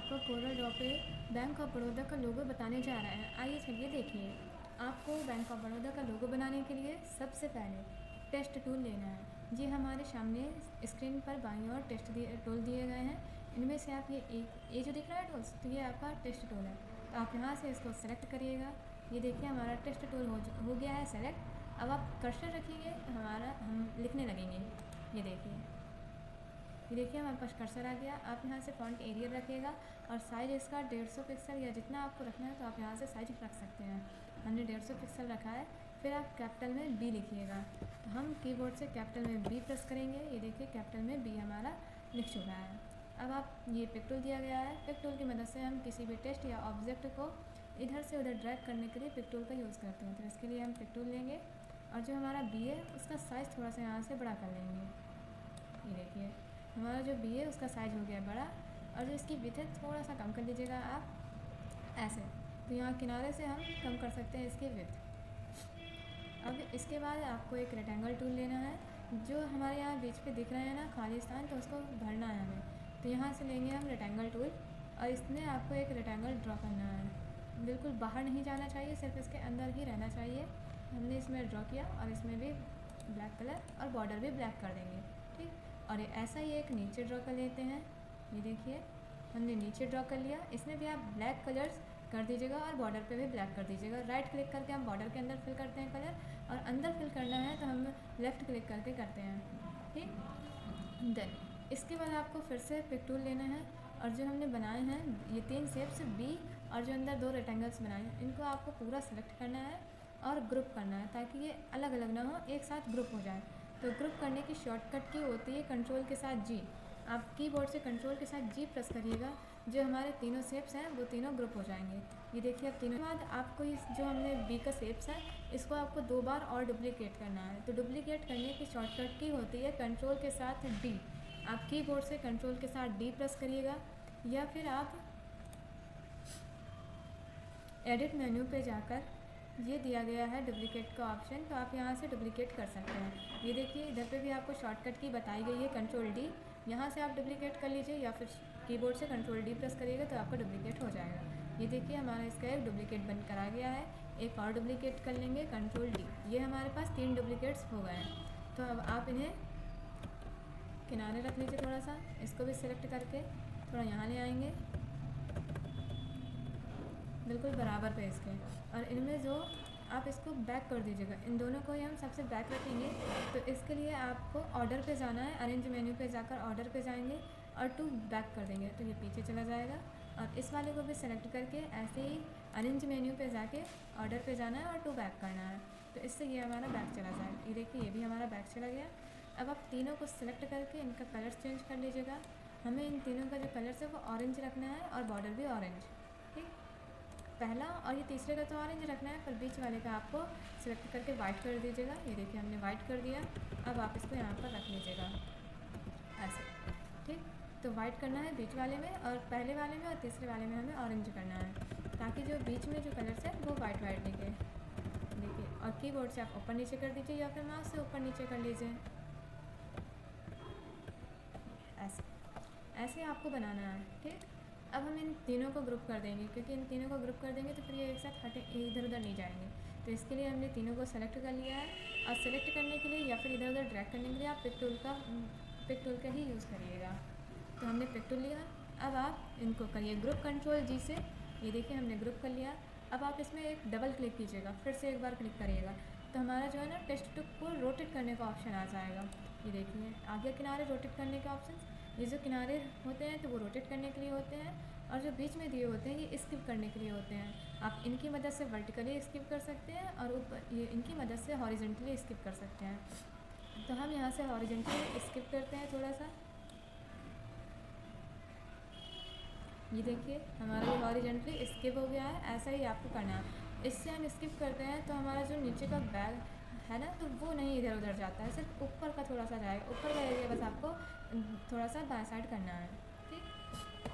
आपको Corel Draw पे bank of Baroda का लोगो बताने जा रहा है। आइए चलिए देखिए। आपको बैंक ऑफ बड़ौदा का लोगो बनाने के लिए सबसे पहले टेस्ट टूल लेना है। जी हमारे सामने स्क्रीन पर बाईं ओर टेस्ट टूल दिए गए हैं। इनमें से आप ये जो दिख रहा है टूल्स, तो ये आपका टेस्ट टूल है। तो आप यहाँ से इसको सेलेक्ट करिएगा। ये देखिए हमारा टेस्ट टूल हो गया है सेलेक्ट। अब आप कर्सर रखिए, हम लिखने लगेंगे। ये देखिए हमारे पास कर्सर आ गया। आप यहाँ से फॉन्ट एरियल रखिएगा और साइज़ इसका 150 पिक्सल या जितना आपको रखना है तो आप यहाँ से साइज रख सकते हैं। हमने 150 पिक्सल रखा है। फिर आप कैपिटल में बी लिखिएगा। तो हम कीबोर्ड से कैपिटल में बी प्रेस करेंगे। ये देखिए कैपिटल में बी हमारा लिख चुका है। अब आप ये पिक टूल दिया गया है। पिक टूल की मदद से हम किसी भी टेक्स्ट या ऑब्जेक्ट को इधर से उधर ड्रैग करने के लिए पिक टूल का यूज़ करते हैं। तो इसके लिए हम पिक टूल लेंगे और जो हमारा बी है उसका साइज़ थोड़ा सा यहाँ से बड़ा कर लेंगे। ये देखिए हमारा जो बी है उसका साइज़ हो गया बड़ा, और जो इसकी विड्थ है थोड़ा सा कम कर लीजिएगा आप ऐसे। तो यहाँ किनारे से हम कम कर सकते हैं इसकी विड्थ। अब इसके बाद आपको एक रेक्टेंगल टूल लेना है। जो हमारे यहाँ बीच पे दिख रहे हैं ना खाली स्थान, तो उसको भरना है हमें। तो यहाँ से लेंगे हम रेक्टेंगल टूल और इसमें आपको एक रेक्टेंगल ड्रॉ करना है। बिल्कुल बाहर नहीं जाना चाहिए, सिर्फ इसके अंदर ही रहना चाहिए। हमने इसमें ड्रॉ किया और इसमें भी ब्लैक कलर और बॉर्डर भी ब्लैक कर देंगे, ठीक। और ऐसा ही एक नीचे ड्रॉ कर लेते हैं। ये देखिए हमने नीचे ड्रॉ कर लिया। इसमें भी आप ब्लैक कलर्स कर दीजिएगा और बॉर्डर पे भी ब्लैक कर दीजिएगा। राइट क्लिक करके हम बॉर्डर के अंदर फिल करते हैं कलर, और अंदर फिल करना है तो हम लेफ़्ट क्लिक करके करते हैं, ठीक। देन इसके बाद आपको फिर से पिक टूल लेना है और जो हमने बनाए हैं ये 3 शेप्स बी और जो अंदर 2 रेक्टेंगल्स बनाए हैं, इनको आपको पूरा सेलेक्ट करना है और ग्रुप करना है ताकि ये अलग अलग ना हो, एक साथ ग्रुप हो जाए। तो ग्रुप करने की शॉर्टकट की होती है कंट्रोल के साथ जी। आप कीबोर्ड से कंट्रोल के साथ जी प्रेस करिएगा। जो हमारे तीनों शेप्स हैं वो तीनों ग्रुप हो जाएंगे। ये देखिए अब तीनों के बाद आपको इस जो हमने बी का शेप्स है इसको आपको 2 बार और डुप्लीकेट करना है। तो डुप्लीकेट करने की शॉर्टकट की होती है कंट्रोल के साथ डी। आप कीबोर्ड से कंट्रोल के साथ डी प्रेस करिएगा या फिर आप एडिट मेन्यू पे जाकर ये दिया गया है डुप्लीकेट का ऑप्शन, तो आप यहाँ से डुप्लीकेट कर सकते हैं। ये देखिए इधर पे भी आपको शॉर्टकट की बताई गई है कंट्रोल डी। यहाँ से आप डुप्लीकेट कर लीजिए या फिर कीबोर्ड से कंट्रोल डी प्रेस करिएगा तो आपका डुप्लीकेट हो जाएगा। ये देखिए हमारा इसका एक डुप्लीकेट बनकर आ गया है। एक और डुप्लीकेट कर लेंगे कंट्रोल डी। ये हमारे पास 3 डुप्लीकेट्स हो गए हैं। तो अब आप इन्हें किनारे रख लीजिए थोड़ा सा। इसको भी सिलेक्ट करके थोड़ा यहाँ ले आएंगे बिल्कुल बराबर पे इसके, और इनमें जो आप इसको बैक कर दीजिएगा। इन दोनों को ही हम सबसे बैक रखेंगे। तो इसके लिए आपको ऑर्डर पे जाना है। अरेंज मेन्यू पे जाकर ऑर्डर पे जाएंगे और टू बैक कर देंगे तो ये पीछे चला जाएगा। और इस वाले को भी सेलेक्ट करके ऐसे ही अरेंज मेन्यू पे जाके ऑर्डर पे जाना है और टू बैक करना है। तो इससे ये हमारा बैक चला जाएगा। ये देखिए ये भी हमारा बैक चला गया। अब आप तीनों को सिलेक्ट करके इनका कलर चेंज कर लीजिएगा। हमें इन तीनों का जो कलर है वो ऑरेंज रखना है और बॉर्डर भी ऑरेंज, ठीक। पहला और ये तीसरे का तो ऑरेंज रखना है, पर बीच वाले का आपको सिलेक्ट करके वाइट कर दीजिएगा। ये देखिए हमने वाइट कर दिया। अब आप इसको यहाँ पर रख लीजिएगा ऐसे, ठीक। तो वाइट करना है बीच वाले में, और पहले वाले में और तीसरे वाले में हमें ऑरेंज करना है ताकि जो बीच में जो कलर्स है वो वाइट वाइट दिखे। देखिए और कीबोर्ड से आप ऊपर नीचे कर दीजिए या फिर माउस से ऊपर नीचे कर लीजिए ऐसे। ऐसे आपको बनाना है, ठीक। अब हम इन तीनों को ग्रुप कर देंगे, क्योंकि इन तीनों को ग्रुप कर देंगे तो फिर ये एक साथ हटे इधर उधर नहीं जाएंगे। तो इसके लिए हमने तीनों को सेलेक्ट कर लिया है। और सेलेक्ट करने के लिए या फिर इधर उधर ड्रैग करने के लिए आप पिक टूल का ही यूज़ करिएगा। तो हमने पिक टूल लिया। अब आप इनको करिए ग्रुप कंट्रोल जी से। ये देखिए हमने ग्रुप कर लिया। अब आप इसमें एक डबल क्लिक कीजिएगा, फिर से एक बार क्लिक करिएगा तो हमारा जो है ना टेक्स्ट को रोटेट करने का ऑप्शन आ जाएगा। ये देखिए आगे किनारे रोटेट करने के ऑप्शन। ये जो किनारे होते हैं तो वो रोटेट करने के लिए होते हैं, और जो बीच में दिए होते हैं ये स्किप करने के लिए होते हैं। आप इनकी मदद से वर्टिकली स्किप कर सकते हैं और ऊपर ये इनकी मदद से हॉरिजॉन्टली स्किप कर सकते हैं। तो हम यहाँ से हॉरिजॉन्टली स्किप करते हैं थोड़ा सा। ये देखिए हमारा ये हॉरिजॉन्टली स्किप हो गया है। ऐसा ही आपको करना है। इससे हम स्किप करते हैं तो हमारा जो नीचे का बैग है ना तो वो नहीं इधर उधर जाता है, सिर्फ ऊपर का थोड़ा सा जाएगा। ऊपर का एरिया बस आपको थोड़ा सा बाएं साइड करना है, ठीक।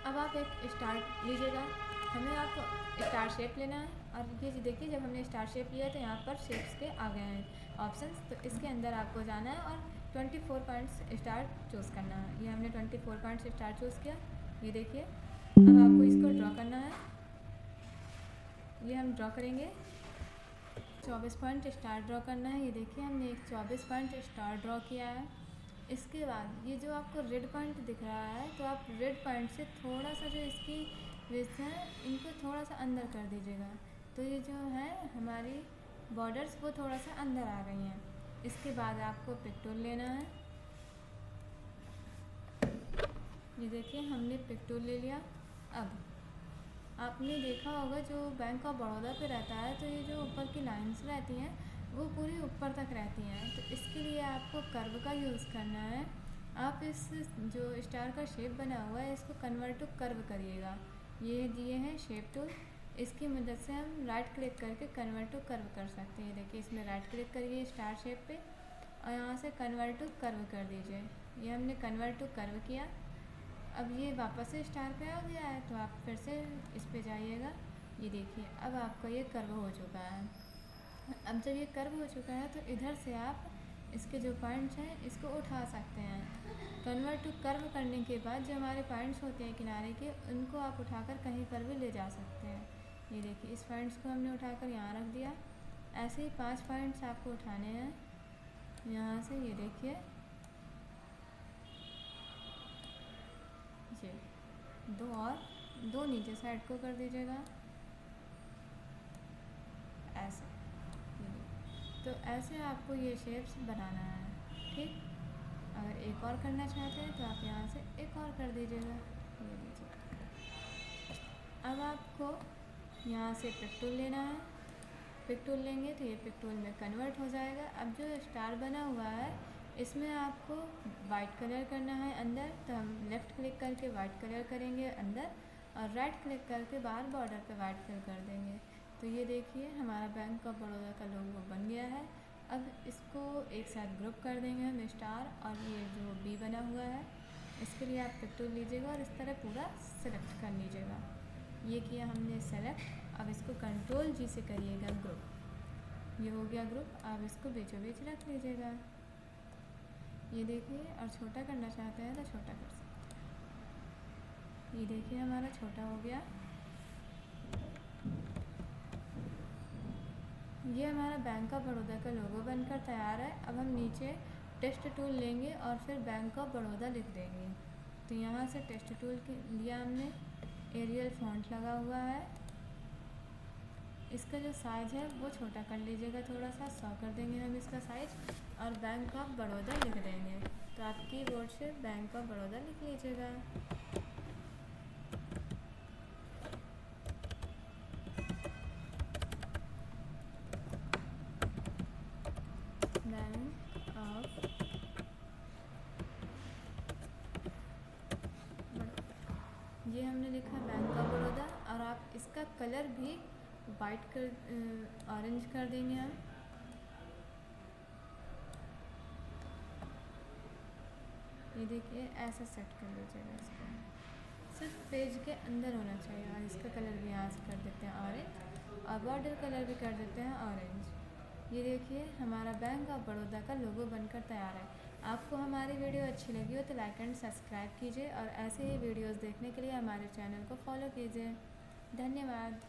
अब आप एक स्टार लीजिएगा। हमें आपको स्टार शेप लेना है, और ये देखिए जब हमने स्टार शेप लिया तो यहाँ पर शेप्स के आ गए हैं ऑप्शंस। तो इसके अंदर आपको जाना है और 24 पॉइंट्स स्टार चूज़ करना है। ये हमने 24 पॉइंट्स स्टार चूज़ किया। ये देखिए, अब आपको इसको ड्रॉ करना है। ये हम ड्रॉ करेंगे, 24 पॉइंट स्टार ड्रॉ करना है। ये देखिए हमने एक 24 पॉइंट स्टार ड्रॉ किया है। इसके बाद ये जो आपको रेड पॉइंट दिख रहा है, तो आप रेड पॉइंट से थोड़ा सा जो इसकी विड्थ है इनको थोड़ा सा अंदर कर दीजिएगा। तो ये जो है हमारी बॉर्डर्स वो थोड़ा सा अंदर आ गई हैं। इसके बाद आपको पिक टूल लेना है। ये देखिए हमने पिक टूल ले लिया। अब आपने देखा होगा जो बैंक ऑफ बड़ौदा पे रहता है, तो ये जो ऊपर की लाइंस रहती हैं वो पूरी ऊपर तक रहती हैं। तो इसके लिए आपको कर्व का यूज़ करना है। आप इस जो स्टार का शेप बना हुआ है इसको कन्वर्ट टू कर्व करिएगा। ये दिए हैं शेप टूल, इसकी मदद से हम राइट क्लिक करके कन्वर्ट टू कर्व कर सकते हैं। देखिए इसमें राइट क्लिक करिए स्टार शेप पे और यहाँ से कन्वर्ट टू कर्व कर दीजिए। ये हमने कन्वर्ट टू कर्व किया। अब ये वापस से स्टार पे आ गया है, तो आप फिर से इस पे जाइएगा। ये देखिए अब आपका ये कर्व हो चुका है। अब जब ये कर्व हो चुका है तो इधर से आप इसके जो पॉइंट्स हैं इसको उठा सकते हैं। कन्वर्ट टू कर्व करने के बाद जो हमारे पॉइंट्स होते हैं किनारे के, उनको आप उठाकर कहीं पर भी ले जा सकते हैं। ये देखिए इस पॉइंट्स को हमने उठाकर यहाँ रख दिया। ऐसे ही 5 पॉइंट्स आपको उठाने हैं यहाँ से। ये देखिए ये 2 और 2 नीचे साइड को कर दीजिएगा ऐसे। तो ऐसे आपको ये शेप्स बनाना है, ठीक। अगर एक और करना चाहते हैं तो आप यहाँ से एक और कर दीजिएगा। ये लीजिए। अब आपको यहाँ से पिक टूल लेना है। पिक टूल लेंगे तो ये पिक टूल में कन्वर्ट हो जाएगा। अब जो स्टार बना हुआ है इसमें आपको वाइट कलर करना है अंदर, तो हम लेफ़्ट क्लिक करके वाइट कलर करेंगे अंदर और राइट क्लिक करके बाहर बॉर्डर पे वाइट कलर कर देंगे। तो ये देखिए हमारा बैंक ऑफ बड़ौदा का लोगो बन गया है। अब इसको एक साथ ग्रुप कर देंगे हम स्टार और ये जो बी बना हुआ है, इसके लिए आप पिक टूल लीजिएगा और इस तरह पूरा सेलेक्ट कर लीजिएगा। ये किया हमने सेलेक्ट। अब इसको कंट्रोल जी से करिएगा ग्रुप। ये हो गया ग्रुप। आप इसको बीचों बीच रख लीजिएगा। ये देखिए, और छोटा करना चाहते हैं तो छोटा कर सकते हैं। ये देखिए हमारा छोटा हो गया। ये हमारा बैंक ऑफ बड़ौदा का लोगो बनकर तैयार है। अब हम नीचे टेक्स्ट टूल लेंगे और फिर बैंक ऑफ बड़ौदा लिख देंगे। तो यहाँ से टेक्स्ट टूल लिया हमने, एरियल फॉन्ट लगा हुआ है। इसका जो साइज़ है वो छोटा कर लीजिएगा, थोड़ा सा 100 कर देंगे हम इसका साइज़ और बैंक ऑफ बड़ौदा लिख देंगे। तो आप कीबोर्ड से बैंक ऑफ बड़ौदा लिख लीजिएगा। बैंक ऑफ बड़ौदा, ये हमने लिखा बैंक ऑफ बड़ौदा। और आप इसका कलर भी वाइट कर ऑरेंज कर देंगे हम। ये देखिए ऐसा सेट कर लीजिएगा इसको। सिर्फ पेज के अंदर होना चाहिए। और इसका कलर भी यहाँ से कर देते हैं ऑरेंज और बॉर्डर कलर भी कर देते हैं ऑरेंज। ये देखिए हमारा बैंक ऑफ बड़ौदा का लोगो बनकर तैयार है। आपको हमारी वीडियो अच्छी लगी हो तो लाइक एंड सब्सक्राइब कीजिए और ऐसे ही वीडियोस देखने के लिए हमारे चैनल को फॉलो कीजिए। धन्यवाद।